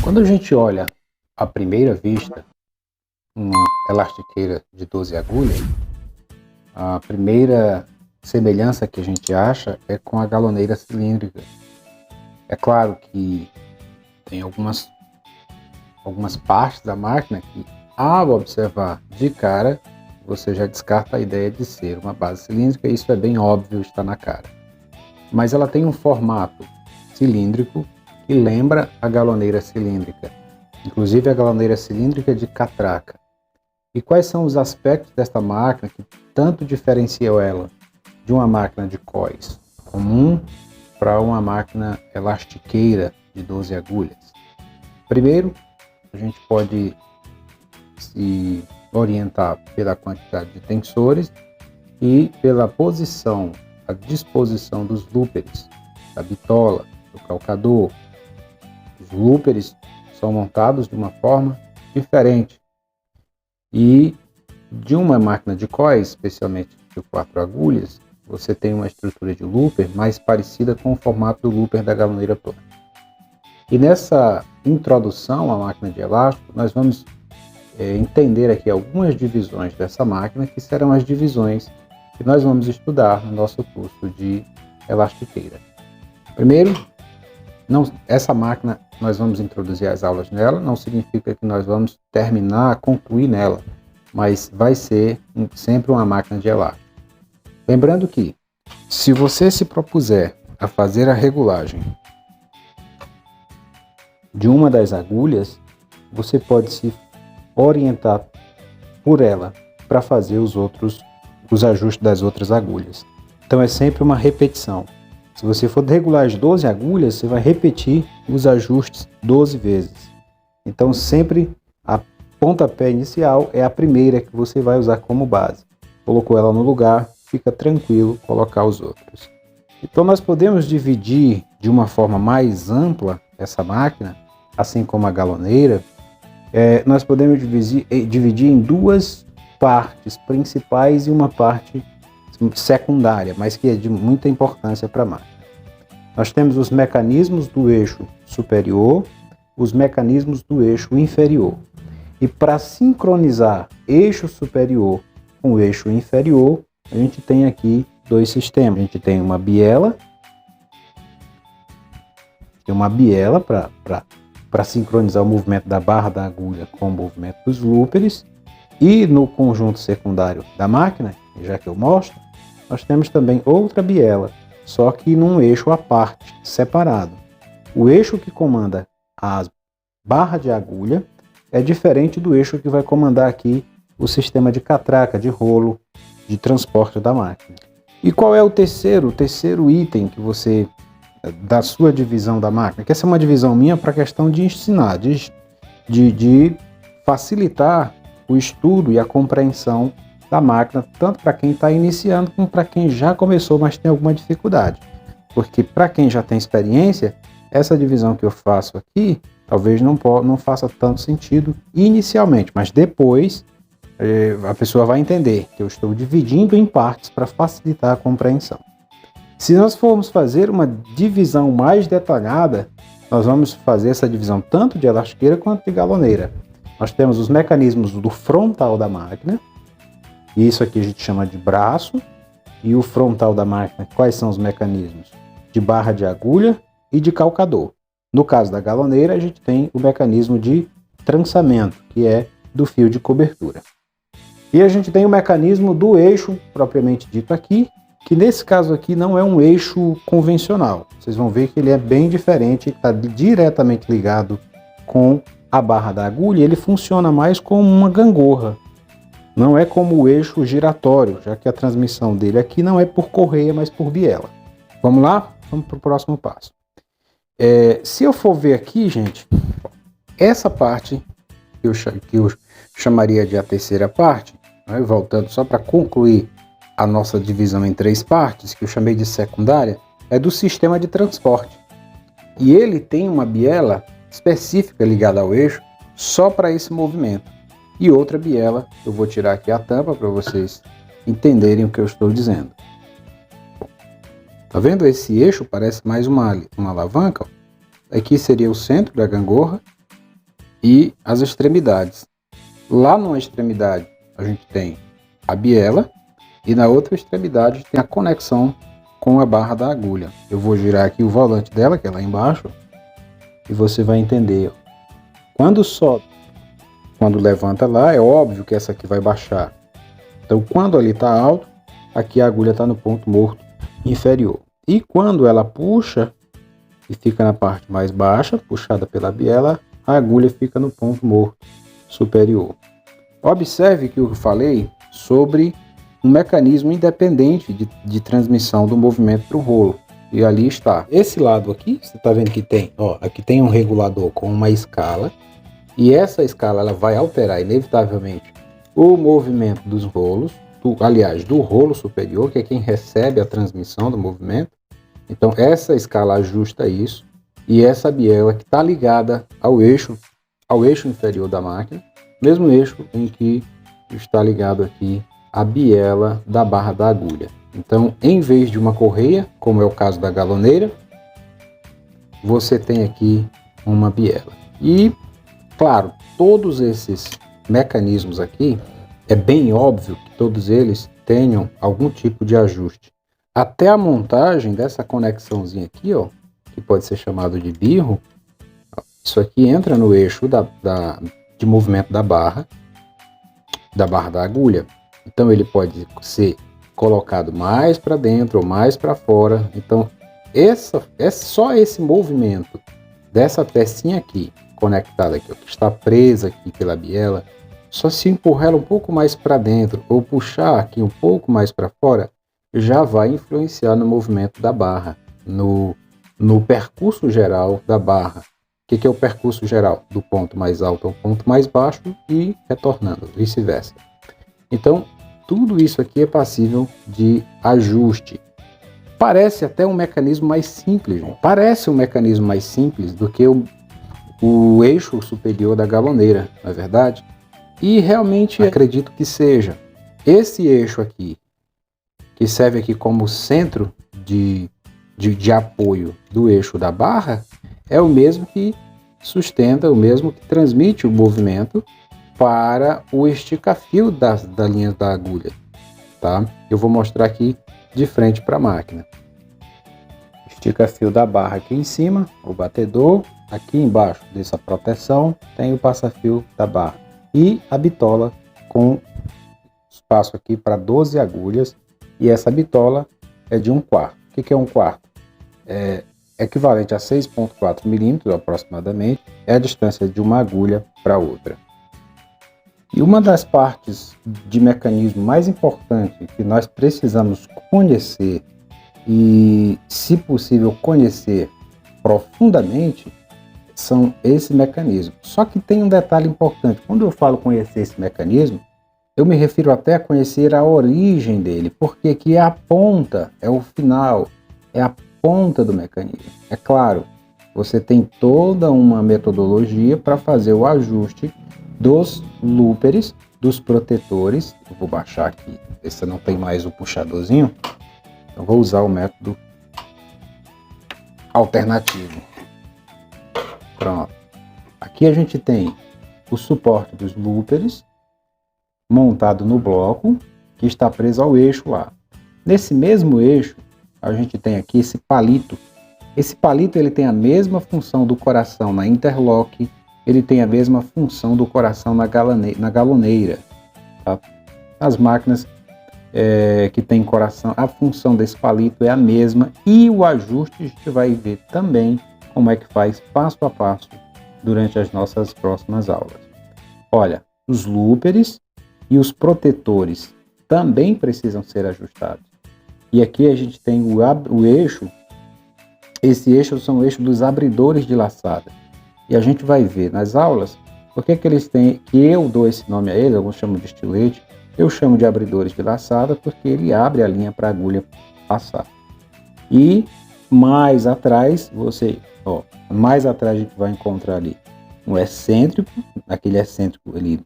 Quando a gente olha à primeira vista uma elastiqueira de 12 agulhas, a primeira semelhança que a gente acha é com a galoneira cilíndrica. É claro que tem algumas partes da máquina que, ao observar de cara, você já descarta a ideia de ser uma base cilíndrica, e isso é bem óbvio, está na cara. Mas ela tem um formato cilíndrico que lembra a galoneira cilíndrica, inclusive a galoneira cilíndrica de catraca. E quais são os aspectos desta máquina que tanto diferenciam ela de uma máquina de coils comum para uma máquina elastiqueira de 12 agulhas? Primeiro, a gente pode se orientar pela quantidade de tensores e pela posição, a disposição dos loopers, da bitola, do calcador. Os loopers são montados de uma forma diferente. E de uma máquina de coils, especialmente de 4 agulhas, você tem uma estrutura de looper mais parecida com o formato do looper da galoneira plana. E nessa introdução à máquina de elástico, nós vamos entender aqui algumas divisões dessa máquina, que serão as divisões que nós vamos estudar no nosso curso de elastiqueira. Primeiro, essa máquina nós vamos introduzir as aulas nela, não significa que nós vamos concluir nela, mas vai ser sempre uma máquina de elástico. Lembrando que, se você se propuser a fazer a regulagem de uma das agulhas, você pode se orientar por ela para fazer os ajustes das outras agulhas. Então é sempre uma repetição. Se você for regular as 12 agulhas, você vai repetir os ajustes 12 vezes. Então sempre a pontapé inicial é a primeira que você vai usar como base. Colocou ela no lugar, fica tranquilo colocar os outros. Então nós podemos dividir de uma forma mais ampla essa máquina, assim como a galoneira. Nós podemos dividir em duas partes principais e uma parte secundária, mas que é de muita importância para a máquina. Nós temos os mecanismos do eixo superior, os mecanismos do eixo inferior. E para sincronizar eixo superior com o eixo inferior, a gente tem aqui dois sistemas. A gente tem uma biela, para sincronizar o movimento da barra da agulha com o movimento dos loopers. E no conjunto secundário da máquina, já que eu mostro, nós temos também outra biela, só que num eixo à parte, separado. O eixo que comanda a barra de agulha é diferente do eixo que vai comandar aqui o sistema de catraca, de rolo, de transporte da máquina. E qual é o terceiro item que você, da sua divisão da máquina? Que essa é uma divisão minha para a questão de ensinar, de facilitar o estudo e a compreensão da máquina, tanto para quem está iniciando como para quem já começou, mas tem alguma dificuldade. Porque para quem já tem experiência, essa divisão que eu faço aqui, talvez não faça tanto sentido inicialmente, mas depois a pessoa vai entender que eu estou dividindo em partes para facilitar a compreensão. Se nós formos fazer uma divisão mais detalhada, nós vamos fazer essa divisão tanto de elastiqueira quanto de galoneira. Nós temos os mecanismos do frontal da máquina, e isso aqui a gente chama de braço, e o frontal da máquina, quais são os mecanismos? De barra de agulha e de calcador. No caso da galoneira, a gente tem o mecanismo de trançamento, que é do fio de cobertura. E a gente tem o mecanismo do eixo, propriamente dito aqui, que nesse caso aqui não é um eixo convencional. Vocês vão ver que ele é bem diferente, está diretamente ligado com a barra da agulha, ele funciona mais como uma gangorra. Não é como o eixo giratório, já que a transmissão dele aqui não é por correia, mas por biela. Vamos lá? Vamos para o próximo passo. Se eu for ver aqui, gente, essa parte que eu chamaria de a terceira parte, né, voltando só para concluir a nossa divisão em três partes, que eu chamei de secundária, é do sistema de transporte. E ele tem uma biela específica ligada ao eixo só para esse movimento. E outra biela, eu vou tirar aqui a tampa para vocês entenderem o que eu estou dizendo. Tá vendo? Esse eixo parece mais uma alavanca. Ó. Aqui seria o centro da gangorra e as extremidades. Lá numa extremidade a gente tem a biela e na outra extremidade tem a conexão com a barra da agulha. Eu vou girar aqui o volante dela, que é lá embaixo, e você vai entender. Quando sobe, quando levanta lá, é óbvio que essa aqui vai baixar. Então quando ali está alto, aqui a agulha está no ponto morto inferior. E quando ela puxa e fica na parte mais baixa, puxada pela biela, a agulha fica no ponto morto superior. Observe que eu falei sobre um mecanismo independente de transmissão do movimento para o rolo. E ali está. Esse lado aqui, você está vendo que tem, ó, aqui tem um regulador com uma escala. E essa escala ela vai alterar inevitavelmente o movimento dos rolos, aliás, do rolo superior, que é quem recebe a transmissão do movimento. Então essa escala ajusta isso. E essa biela que está ligada ao eixo inferior da máquina, mesmo eixo em que está ligado aqui a biela da barra da agulha. Então, em vez de uma correia, como é o caso da galoneira, você tem aqui uma biela. E, claro, todos esses mecanismos aqui, é bem óbvio que todos eles tenham algum tipo de ajuste. Até a montagem dessa conexãozinha aqui, ó, que pode ser chamado de birro, isso aqui entra no eixo de movimento da barra da agulha. Então ele pode ser colocado mais para dentro ou mais para fora. Então é só esse movimento dessa pecinha aqui, conectada aqui, ó, que está presa aqui pela biela, só se empurrar ela um pouco mais para dentro ou puxar aqui um pouco mais para fora, já vai influenciar no movimento da barra, no percurso geral da barra. O que é o percurso geral? Do ponto mais alto ao ponto mais baixo e retornando, vice-versa. Então, tudo isso aqui é passível de ajuste. Parece até um mecanismo mais simples, João. Parece um mecanismo mais simples do que o eixo superior da galoneira, não é verdade? E realmente acredito que seja. Esse eixo aqui, que serve aqui como centro de apoio do eixo da barra, é o mesmo que sustenta, o mesmo que transmite o movimento para o esticafio da linha da agulha, tá? Eu vou mostrar aqui de frente para a máquina. Esticafio da barra aqui em cima, o batedor. Aqui embaixo dessa proteção tem o passa-fio da barra e a bitola com espaço aqui para 12 agulhas, e essa bitola é de 1/4. O que é 1/4? É equivalente a 6,4 milímetros aproximadamente, é a distância de uma agulha para outra. E uma das partes de mecanismo mais importante que nós precisamos conhecer e, se possível, conhecer profundamente são esse mecanismo. Só que tem um detalhe importante. Quando eu falo conhecer esse mecanismo, eu me refiro até a conhecer a origem dele, porque aqui é a ponta, é o final, é a ponta do mecanismo. É claro, você tem toda uma metodologia para fazer o ajuste dos loopers, dos protetores. Eu vou baixar aqui, esse não tem mais o puxadorzinho, eu vou usar o método alternativo. Pronto. Aqui a gente tem o suporte dos loopers montado no bloco que está preso ao eixo lá. Nesse mesmo eixo a gente tem aqui esse palito. Esse palito ele tem a mesma função do coração na interlock, ele tem a mesma função do coração na galoneira. Tá? As máquinas que tem coração, a função desse palito é a mesma, e o ajuste a gente vai ver também como é que faz passo a passo durante as nossas próximas aulas. Olha, os loopers e os protetores também precisam ser ajustados. E aqui a gente tem o eixo. Esse eixo são o eixo dos abridores de laçada. E a gente vai ver nas aulas por que eles têm, que eu dou esse nome a eles, alguns chamam de estilete, eu chamo de abridores de laçada porque ele abre a linha para a agulha passar. E mais atrás, mais atrás a gente vai encontrar ali um excêntrico. Aquele excêntrico ele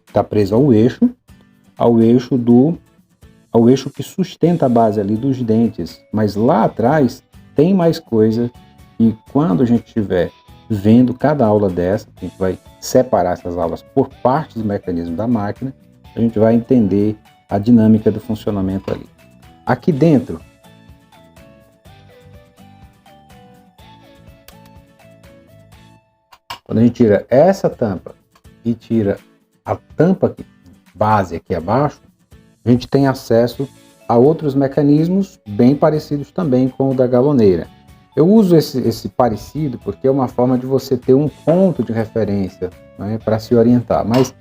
está preso ao eixo que sustenta a base ali dos dentes, mas lá atrás tem mais coisa, e quando a gente estiver vendo cada aula dessa. A gente vai separar essas aulas por partes do mecanismo da máquina. A gente vai entender a dinâmica do funcionamento ali. Aqui dentro, quando a gente tira essa tampa e tira a tampa base aqui abaixo, a gente tem acesso a outros mecanismos bem parecidos também com o da galoneira. Eu uso esse parecido porque é uma forma de você ter um ponto de referência, né, para se orientar. Mas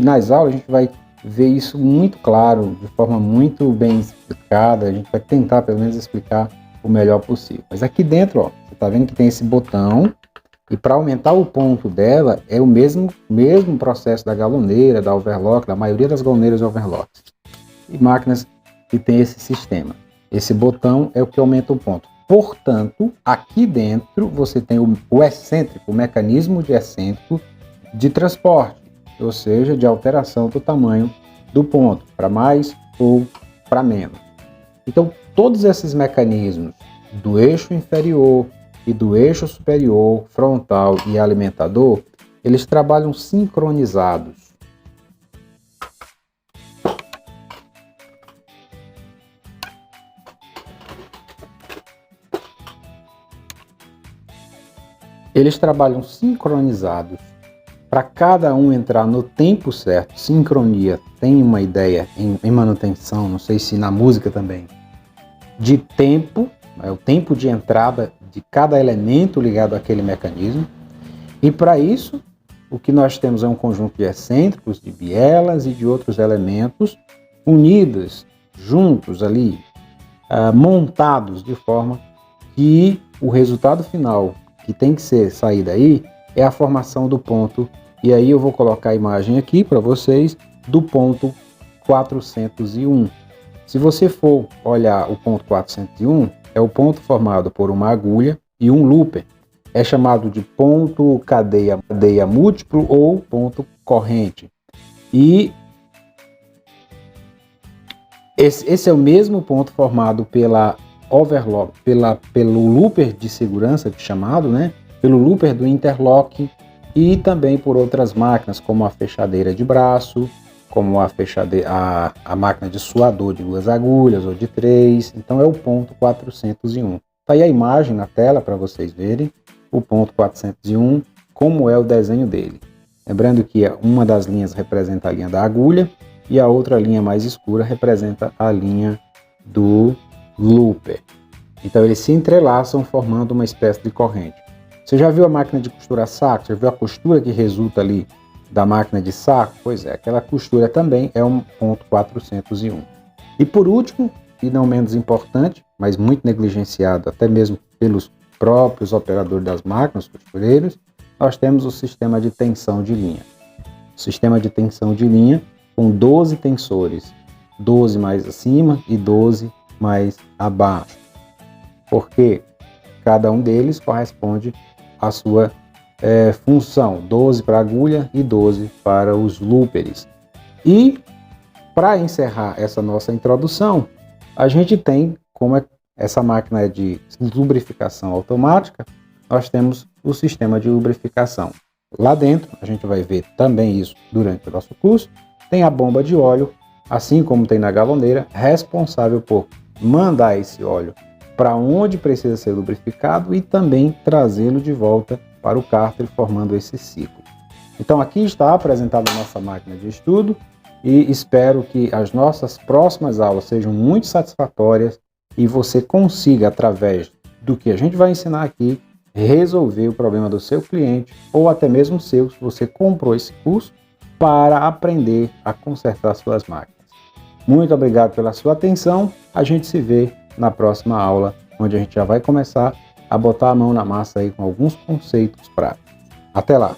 nas aulas a gente vai ver isso muito claro, de forma muito bem explicada. A gente vai tentar pelo menos explicar o melhor possível. Mas aqui dentro, ó, você está vendo que tem esse botão, e para aumentar o ponto dela é o mesmo processo da galoneira, da overlock, da maioria das galoneiras overlocks e máquinas que tem esse sistema. Esse botão é o que aumenta o ponto. Portanto, aqui dentro você tem o excêntrico, o mecanismo de excêntrico de transporte, ou seja, de alteração do tamanho do ponto, para mais ou para menos. Então, todos esses mecanismos do eixo inferior e do eixo superior, frontal e alimentador, eles trabalham sincronizados. Eles trabalham sincronizados para cada um entrar no tempo certo. Sincronia tem uma ideia em manutenção, não sei se na música também, de tempo, é o tempo de entrada de cada elemento ligado àquele mecanismo. E para isso, o que nós temos é um conjunto de excêntricos, de bielas e de outros elementos unidos, juntos ali, montados de forma que o resultado final que tem que sair daí é a formação do ponto. E aí eu vou colocar a imagem aqui para vocês do ponto 401. Se você for olhar o ponto 401, é o ponto formado por uma agulha e um looper. É chamado de ponto cadeia múltiplo ou ponto corrente. E esse é o mesmo ponto formado pela overlock, pelo looper de segurança, chamado, né? Pelo looper do interlock e também por outras máquinas, como a fechadeira de braço, como a máquina de suador de 2 agulhas ou de 3. Então é o ponto 401. Está aí a imagem na tela para vocês verem o ponto 401, como é o desenho dele. Lembrando que uma das linhas representa a linha da agulha e a outra linha mais escura representa a linha do looper. Então eles se entrelaçam formando uma espécie de corrente. Você já viu a máquina de costurar saco? Você já viu a costura que resulta ali da máquina de saco? Pois é, aquela costura também é um ponto 401. E por último, e não menos importante, mas muito negligenciado até mesmo pelos próprios operadores das máquinas, costureiros, nós temos o sistema de tensão de linha. O sistema de tensão de linha com 12 tensores, 12 mais acima e 12 mais abaixo, porque cada um deles corresponde à sua função, 12 para a agulha e 12 para os loopers. E para encerrar essa nossa introdução, a gente tem, como essa máquina é de lubrificação automática, nós temos o sistema de lubrificação. Lá dentro, a gente vai ver também isso durante o nosso curso, tem a bomba de óleo, assim como tem na galoneira, responsável por mandar esse óleo para onde precisa ser lubrificado e também trazê-lo de volta para o cárter, formando esse ciclo. Então aqui está apresentada a nossa máquina de estudo e espero que as nossas próximas aulas sejam muito satisfatórias e você consiga, através do que a gente vai ensinar aqui, resolver o problema do seu cliente ou até mesmo seu, se você comprou esse curso, para aprender a consertar suas máquinas. Muito obrigado pela sua atenção. A gente se vê na próxima aula, onde a gente já vai começar a botar a mão na massa aí com alguns conceitos práticos. Até lá!